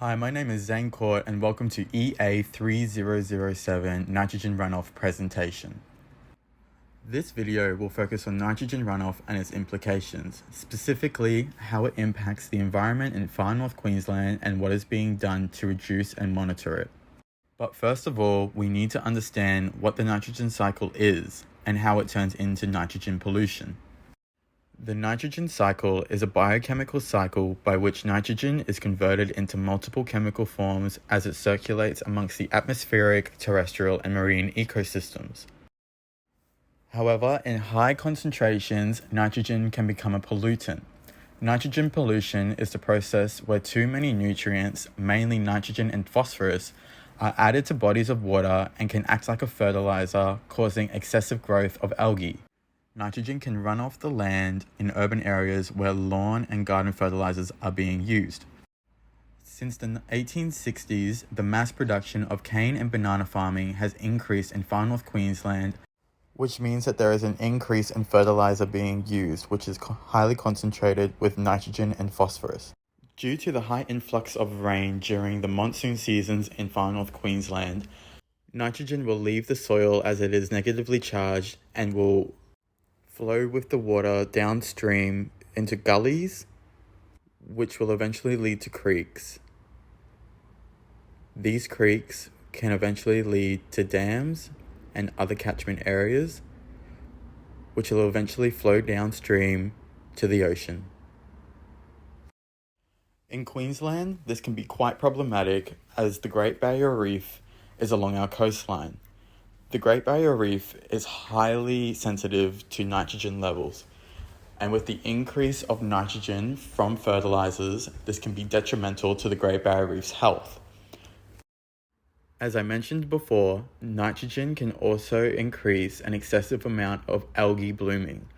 Hi, my name is Zane Court and welcome to Ea3007 nitrogen runoff presentation. This video will focus on nitrogen runoff and its implications, specifically how it impacts the environment in Far North Queensland and what is being done to reduce and monitor it. But first of all, we need to understand what the nitrogen cycle is and how it turns into nitrogen pollution. The nitrogen cycle is a biochemical cycle by which nitrogen is converted into multiple chemical forms as it circulates amongst the atmospheric, terrestrial, and marine ecosystems. However, in high concentrations, nitrogen can become a pollutant. Nitrogen pollution is the process where too many nutrients, mainly nitrogen and phosphorus, are added to bodies of water and can act like a fertilizer, causing excessive growth of algae. Nitrogen can run off the land in urban areas where lawn and garden fertilizers are being used. Since the 1860s, the mass production of cane and banana farming has increased in Far North Queensland, which means that there is an increase in fertilizer being used, which is highly concentrated with nitrogen and phosphorus. Due to the high influx of rain during the monsoon seasons in Far North Queensland, nitrogen will leave the soil as it is negatively charged and will flow with the water downstream into gullies, which will eventually lead to creeks. These creeks can eventually lead to dams and other catchment areas, which will eventually flow downstream to the ocean. In Queensland, this can be quite problematic as the Great Barrier Reef is along our coastline. The Great Barrier Reef is highly sensitive to nitrogen levels, and with the increase of nitrogen from fertilizers, this can be detrimental to the Great Barrier Reef's health. As I mentioned before, nitrogen can also increase an excessive amount of algae blooming.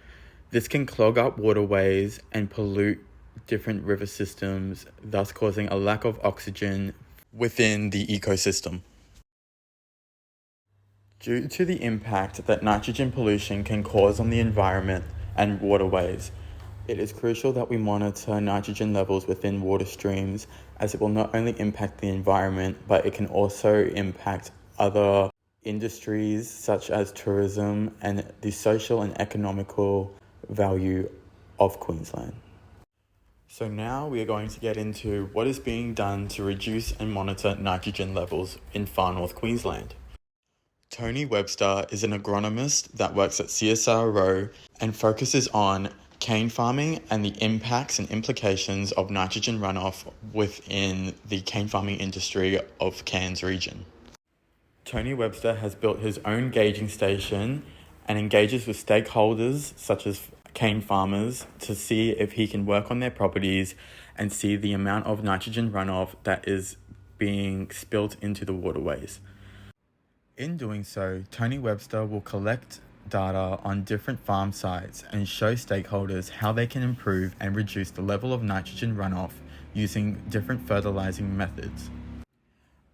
This can clog up waterways and pollute different river systems, thus causing a lack of oxygen within the ecosystem. Due to the impact that nitrogen pollution can cause on the environment and waterways, it is crucial that we monitor nitrogen levels within water streams, as it will not only impact the environment, but it can also impact other industries such as tourism and the social and economical value of Queensland. So now we are going to get into what is being done to reduce and monitor nitrogen levels in Far North Queensland. Tony Webster is an agronomist that works at CSIRO and focuses on cane farming and the impacts and implications of nitrogen runoff within the cane farming industry of Cairns region. Tony Webster has built his own gauging station and engages with stakeholders such as cane farmers to see if he can work on their properties and see the amount of nitrogen runoff that is being spilt into the waterways. In doing so, Tony Webster will collect data on different farm sites and show stakeholders how they can improve and reduce the level of nitrogen runoff using different fertilizing methods.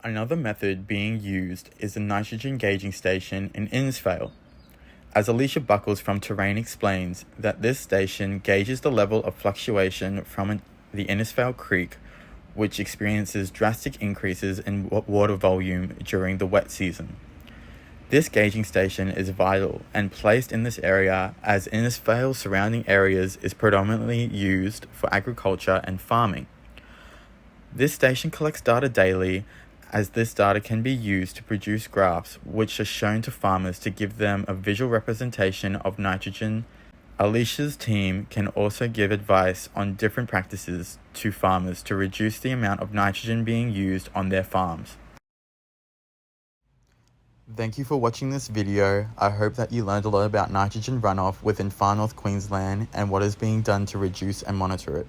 Another method being used is the nitrogen gauging station in Innisfail. As Alicia Buckles from Terrain explains, that this station gauges the level of fluctuation from the Innisfail Creek, which experiences drastic increases in water volume during the wet season. This gauging station is vital and placed in this area as Innisfail's surrounding areas is predominantly used for agriculture and farming. This station collects data daily, as this data can be used to produce graphs which are shown to farmers to give them a visual representation of nitrogen. Alicia's team can also give advice on different practices to farmers to reduce the amount of nitrogen being used on their farms. Thank you for watching this video. I hope that you learned a lot about nitrogen runoff within Far North Queensland and what is being done to reduce and monitor it.